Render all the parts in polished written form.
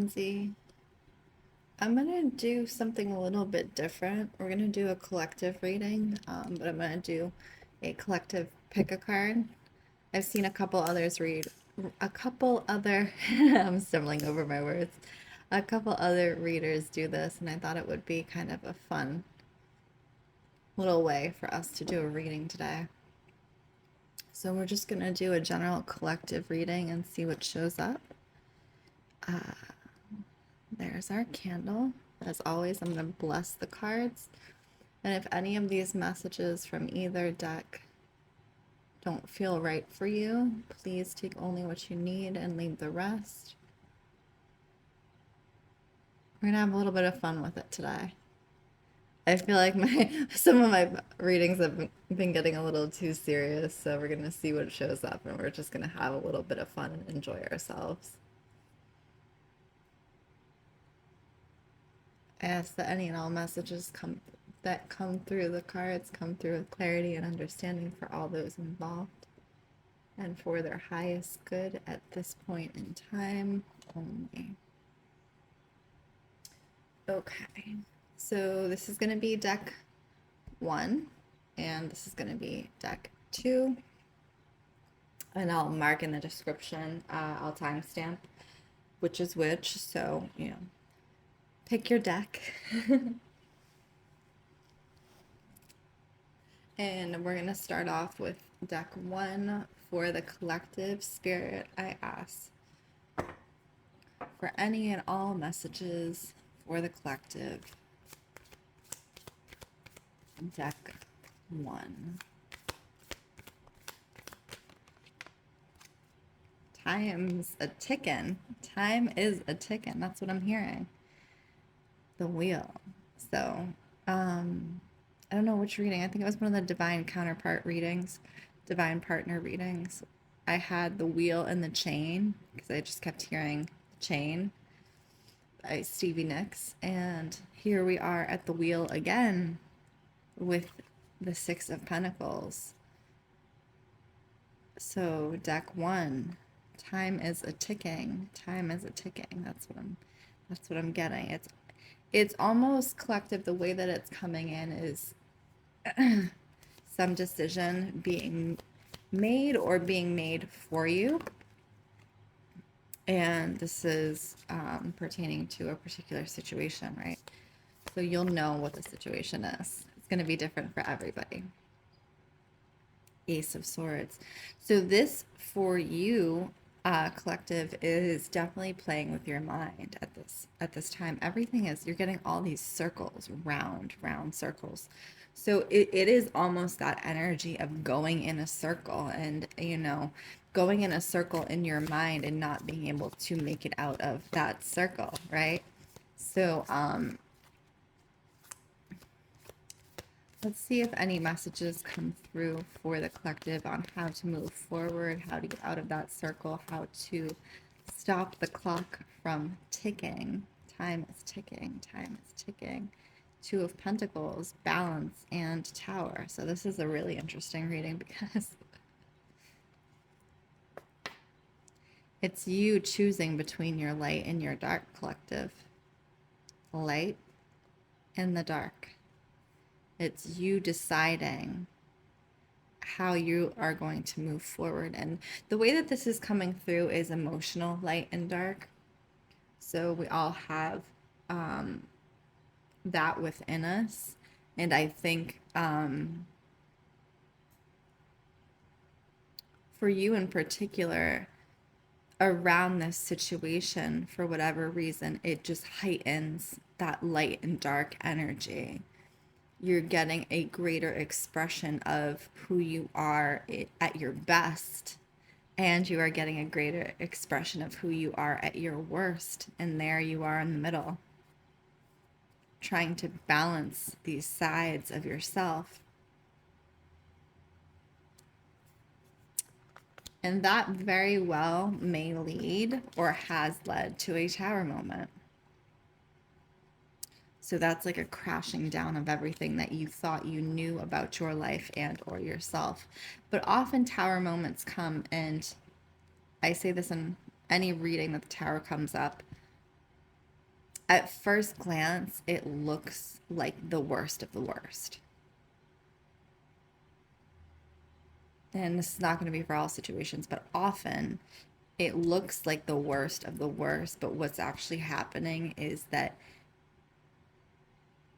Lindsay. I'm gonna do something a little bit different. We're gonna do a collective reading, but I'm gonna do a collective pick a card. I've seen a couple others read, a couple other, I'm stumbling over my words, a couple other readers do this, and I thought it would be kind of a fun little way for us to do a reading today. So we're just gonna do a general collective reading and see what shows up. There's our candle. As always, I'm going to bless the cards. And if any of these messages from either deck don't feel right for you, please take only what you need and leave the rest. We're going to have a little bit of fun with it today. I feel like some of my readings have been getting a little too serious, so we're going to see what shows up, and we're just going to have a little bit of fun and enjoy ourselves. I ask that any and all messages that come through the cards come through with clarity and understanding for all those involved and for their highest good at this point in time only. Okay, so this is going to be deck 1 and this is going to be deck 2, and I'll mark in the description, I'll timestamp which is which, so pick your deck. And we're going to start off with deck 1 for the collective. Spirit, I ask for any and all messages for the collective. Deck 1. Time's a ticking. Time is a ticking. That's what I'm hearing. The wheel. So, I don't know which reading. I think it was one of the divine counterpart readings, divine partner readings. I had the wheel and the chain because I just kept hearing chain by Stevie Nicks. And here we are at the wheel again with the 6 of Pentacles. So deck 1, time is a ticking. Time is a ticking. That's what I'm getting. It's almost collective. The way that it's coming in is some decision being made or being made for you. And this is pertaining to a particular situation, right? So you'll know what the situation is. It's going to be different for everybody. Ace of Swords. So this for you, collective, is definitely playing with your mind at this time. Everything is, you're getting all these circles, round circles. So it is almost that energy of going in a circle and going in a circle in your mind and not being able to make it out of that circle, right? So let's see if any messages come through for the collective on how to move forward, how to get out of that circle, how to stop the clock from ticking. Time is ticking. Time is ticking. 2 of Pentacles, balance, and Tower. So this is a really interesting reading because it's you choosing between your light and your dark, collective. Light and the dark. It's you deciding how you are going to move forward. And the way that this is coming through is emotional, light and dark. So we all have that within us. And I think for you in particular, around this situation, for whatever reason, it just heightens that light and dark energy. You're getting a greater expression of who you are at your best, and you are getting a greater expression of who you are at your worst. And there you are in the middle, trying to balance these sides of yourself. And that very well may lead or has led to a tower moment. So that's like a crashing down of everything that you thought you knew about your life and or yourself. But often tower moments come, and I say this in any reading that the tower comes up, At first glance, it looks like the worst of the worst. And this is not going to be for all situations, but often it looks like the worst of the worst. But what's actually happening is that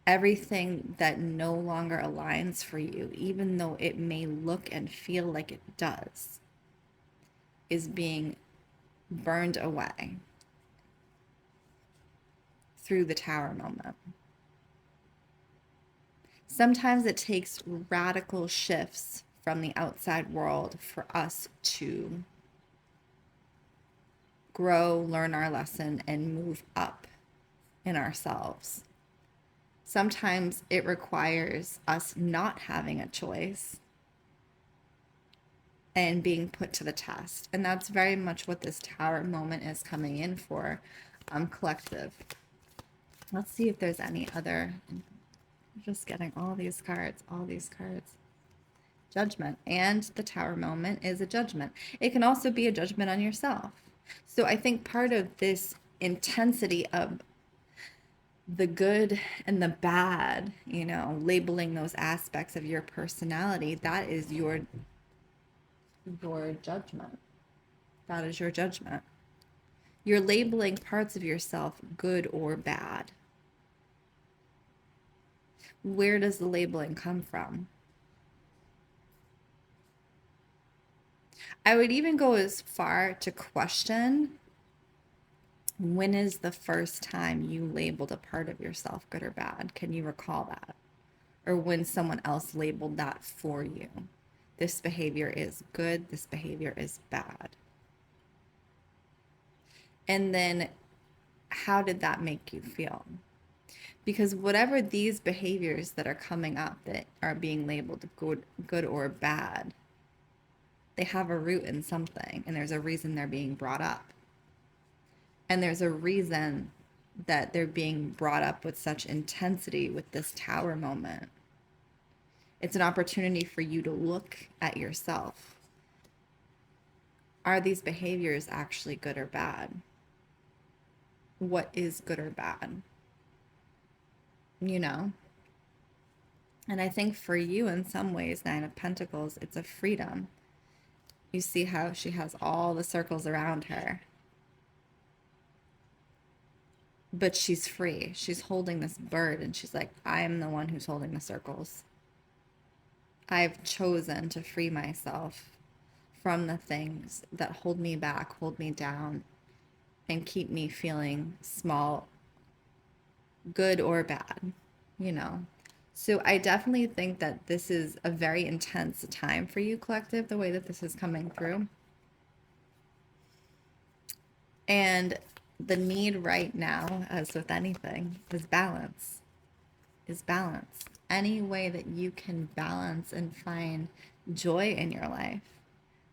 everything that no longer aligns for you, even though it may look and feel like it does, is being burned away through the Tower moment. Sometimes it takes radical shifts from the outside world for us to grow, learn our lesson, and move up in ourselves. Sometimes it requires us not having a choice and being put to the test. And that's very much what this Tower moment is coming in for, collective. Let's see if there's any other. I'm just getting all these cards, all these cards. Judgment. And the Tower moment is a judgment. It can also be a judgment on yourself. So I think part of this intensity of the good and the bad, you know, labeling those aspects of your personality, that is your judgment. That is your judgment. You're labeling parts of yourself good or bad. Where does the labeling come from? I would even go as far to question, when is the first time you labeled a part of yourself good or bad? Can you recall that? Or when someone else labeled that for you? This behavior is good, this behavior is bad. And then how did that make you feel? Because whatever these behaviors that are coming up that are being labeled good or bad, they have a root in something, and there's a reason they're being brought up. And there's a reason that they're being brought up with such intensity with this Tower moment. It's an opportunity for you to look at yourself. Are these behaviors actually good or bad? What is good or bad? You know? And I think for you, in some ways, Nine of Pentacles, it's a freedom. You see how she has all the circles around her. But she's free. She's holding this bird, and she's like, I am the one who's holding the circles. I've chosen to free myself from the things that hold me back, hold me down, and keep me feeling small, good or bad, you know? So I definitely think that this is a very intense time for you, collective, the way that this is coming through. And the need right now, as with anything, is balance. Is balance. Any way that you can balance and find joy in your life.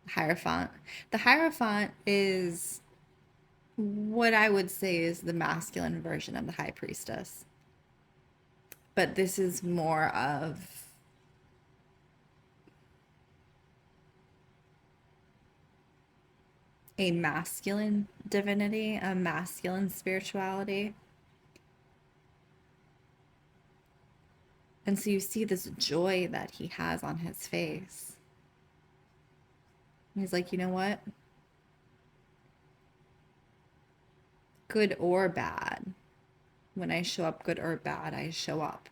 Hierophant. The Hierophant is what I would say is the masculine version of the High Priestess. But this is more of a masculine divinity, a masculine spirituality. And so you see this joy that he has on his face. He's like, you know what? Good or bad. When I show up good or bad, I show up.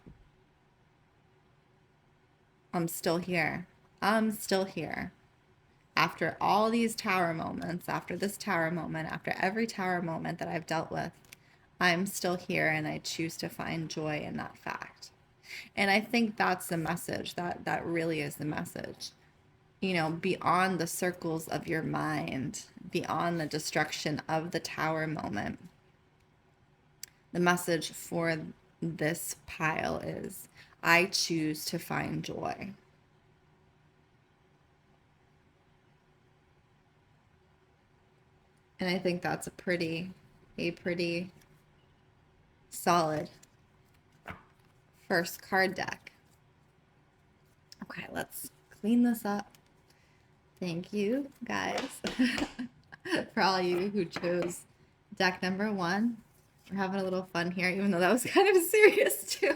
I'm still here. I'm still here. After all these Tower moments, after this Tower moment, after every Tower moment that I've dealt with, I'm still here, and I choose to find joy in that fact. And I think that's the message. That really is the message. You know, beyond the circles of your mind, beyond the destruction of the Tower moment, the message for this pile is, I choose to find joy. And I think that's a pretty solid first card deck. Okay, let's clean this up. Thank you, guys, for all you who chose deck number 1. We're having a little fun here, even though that was kind of serious too.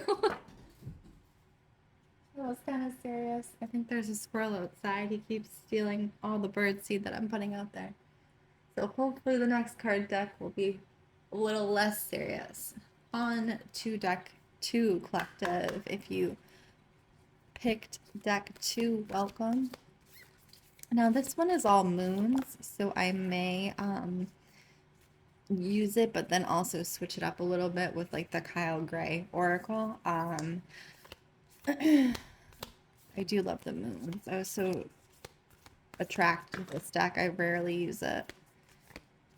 That was kind of serious. I think there's a squirrel outside. He keeps stealing all the bird seed that I'm putting out there. So hopefully the next card deck will be a little less serious. On to deck 2, collective. If you picked deck 2, welcome. Now this one is all moons, so I may use it, but then also switch it up a little bit with like the Kyle Gray Oracle. I do love the moons. I was so attracted to this deck. I rarely use it.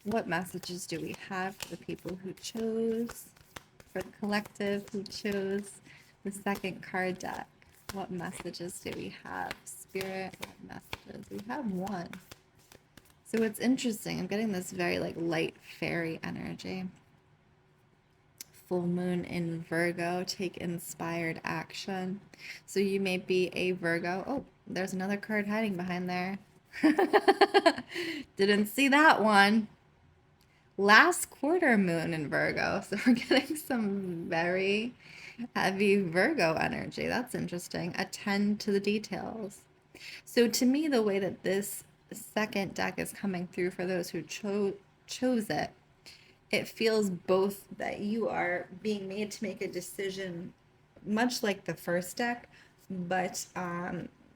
What messages do we have for the people who chose, for the collective who chose the second card deck? What messages do we have? Spirit, what messages? We have one. So it's interesting. I'm getting this very like light fairy energy. Full moon in Virgo, take inspired action. So you may be a Virgo. Oh, there's another card hiding behind there. Didn't see that one. Last quarter moon in Virgo. So we're getting some very heavy Virgo energy. That's interesting. Attend to the details. So to me, the way that this second deck is coming through for those who chose it, it feels both that you are being made to make a decision, much like the first deck, but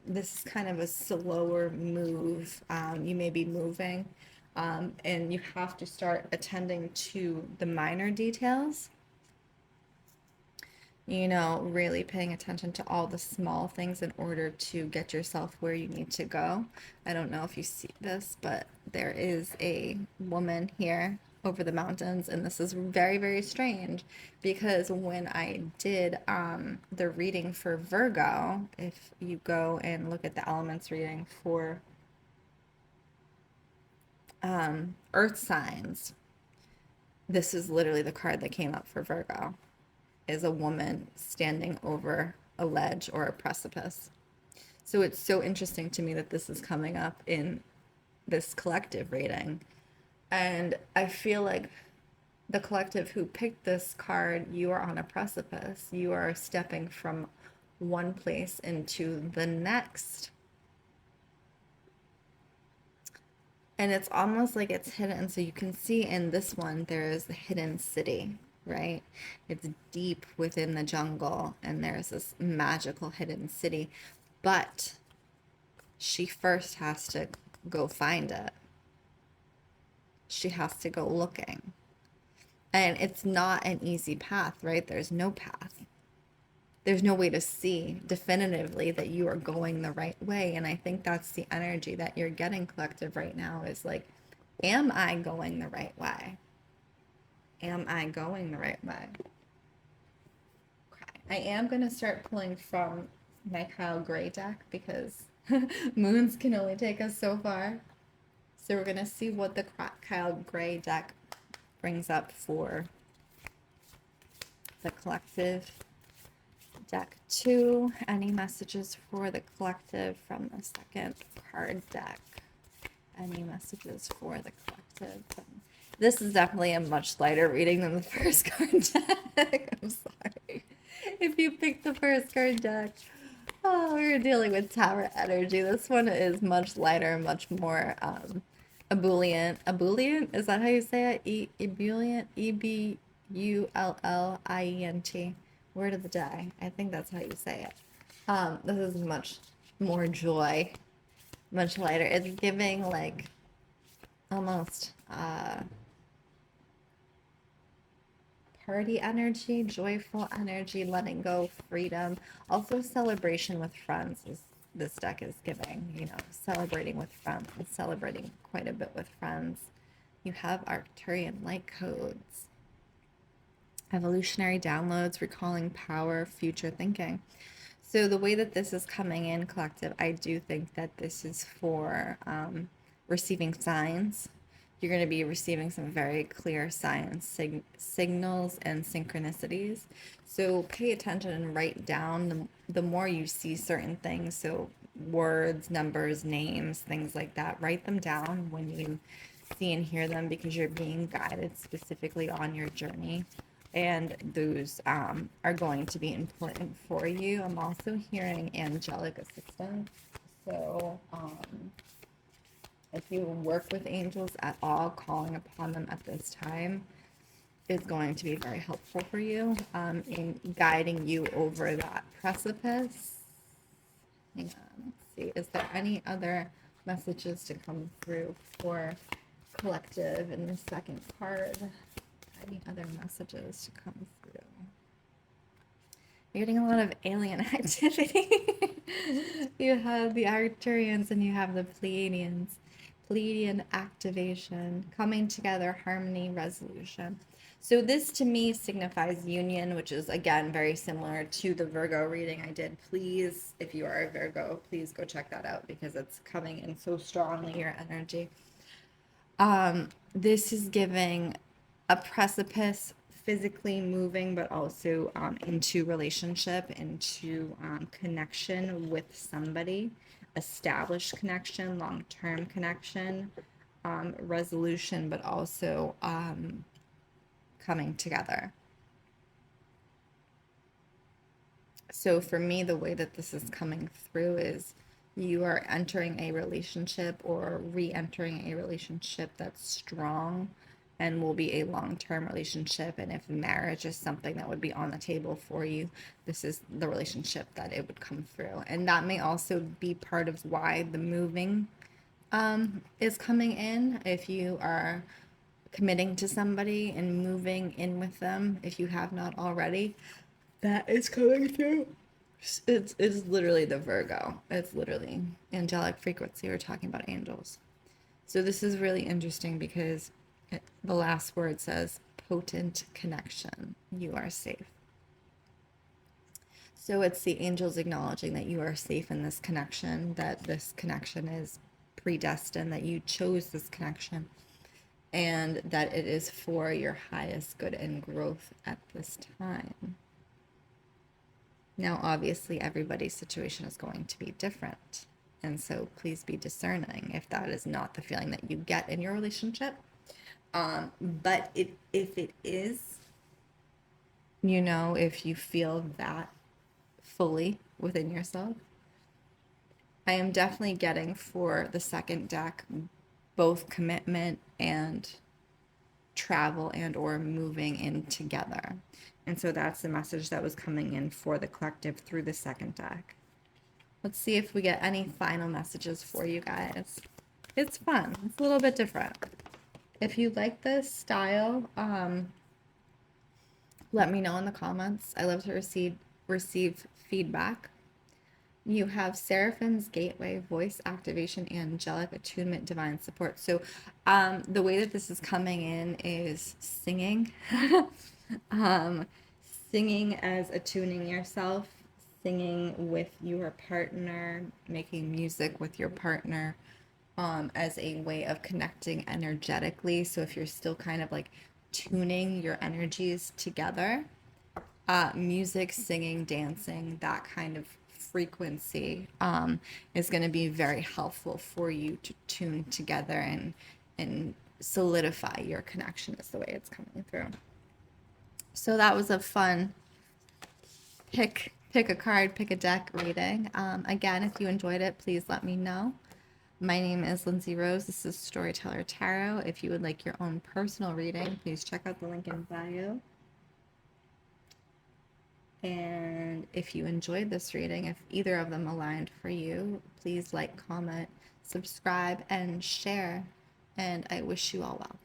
this is kind of a slower move. You may be moving, and you have to start attending to the minor details. You know, really paying attention to all the small things in order to get yourself where you need to go. I don't know if you see this, but there is a woman here over the mountains, and this is very, very strange because when I did the reading for Virgo, if you go and look at the elements reading for earth signs, this is literally the card that came up for Virgo, is a woman standing over a ledge or a precipice. So it's so interesting to me that this is coming up in this collective reading. And I feel like the collective who picked this card, you are on a precipice. You are stepping from one place into the next. And it's almost like it's hidden. So you can see in this one, there's the hidden city, right? It's deep within the jungle, and there's this magical hidden city. But she first has to go find it. She has to go looking. And it's not an easy path, right? There's no path. There's no way to see definitively that you are going the right way. And I think that's the energy that you're getting, collective, right now, is like, am I going the right way? Am I going the right way? Okay. I am going to start pulling from my Kyle Gray deck because moons can only take us so far. So we're going to see what the Kyle Gray deck brings up for the collective. Deck 2, any messages for the collective from the second card deck? Any messages for the collective? This is definitely a much lighter reading than the first card deck. I'm sorry. If you picked the first card deck, oh, we were dealing with Tower energy. This one is much lighter, much more ebullient. Ebullient? Is that how you say it? Ebullient? Ebullient. Word of the day. I think that's how you say it. This is much more joy, much lighter. It's giving like almost party energy, joyful energy, letting go, freedom. Also celebration with friends is this deck is giving, you know, celebrating with friends, celebrating quite a bit with friends. You have Arcturian light codes. Evolutionary downloads, recalling power, future thinking. So the way that this is coming in, collective, I do think that this is for receiving signs. You're going to be receiving some very clear signs, signals, and synchronicities. So pay attention and write down the more you see certain things. So words, numbers, names, things like that. Write them down when you see and hear them because you're being guided specifically on your journey. And those are going to be important for you. I'm also hearing angelic assistance. So if you work with angels at all, calling upon them at this time is going to be very helpful for you in guiding you over that precipice. Hang on, let's see. Is there any other messages to come through for collective in the second card? Any other messages to come through? You're getting a lot of alien activity. You have the Arcturians and you have the Pleiadians. Pleiadian activation, coming together, harmony, resolution. So this to me signifies union, which is again very similar to the Virgo reading I did. Please, if you are a Virgo, please go check that out because it's coming in so strongly, your energy. This is giving a precipice, physically moving, but also into relationship, into connection with somebody, established connection, long-term connection, resolution, but also coming together. So for me, the way that this is coming through is you are entering a relationship or re-entering a relationship that's strong and will be a long-term relationship. And if marriage is something that would be on the table for you, this is the relationship that it would come through. And that may also be part of why the moving is coming in. If you are committing to somebody and moving in with them, if you have not already, that is coming through. It's literally the Virgo. It's literally angelic frequency. We're talking about angels. So this is really interesting because the last word says potent connection. You are safe. So it's the angels acknowledging that you are safe in this connection, that this connection is predestined, that you chose this connection, and that it is for your highest good and growth at this time. Now, obviously, everybody's situation is going to be different. And so please be discerning if that is not the feeling that you get in your relationship. But if it is, you know, if you feel that fully within yourself, I am definitely getting for the second deck both commitment and travel and or moving in together. And so that's the message that was coming in for the collective through the second deck. Let's see if we get any final messages for you guys. It's fun. It's a little bit different. If you like this style, let me know in the comments. I love to receive feedback. You have Seraphim's Gateway, Voice Activation, Angelic Attunement, Divine Support. So the way that this is coming in is singing. Singing as attuning yourself, singing with your partner, making music with your partner as a way of connecting energetically. So if you're still kind of like tuning your energies together, music, singing, dancing, that kind of frequency is going to be very helpful for you to tune together and solidify your connection is the way it's coming through. So that was a fun pick a card, pick a deck reading. Again, if you enjoyed it, please let me know. My name is Lindsey Rose. This is Storyteller Tarot. If you would like your own personal reading, please check out the link in bio. And if you enjoyed this reading, if either of them aligned for you, please like, comment, subscribe, and share. And I wish you all well.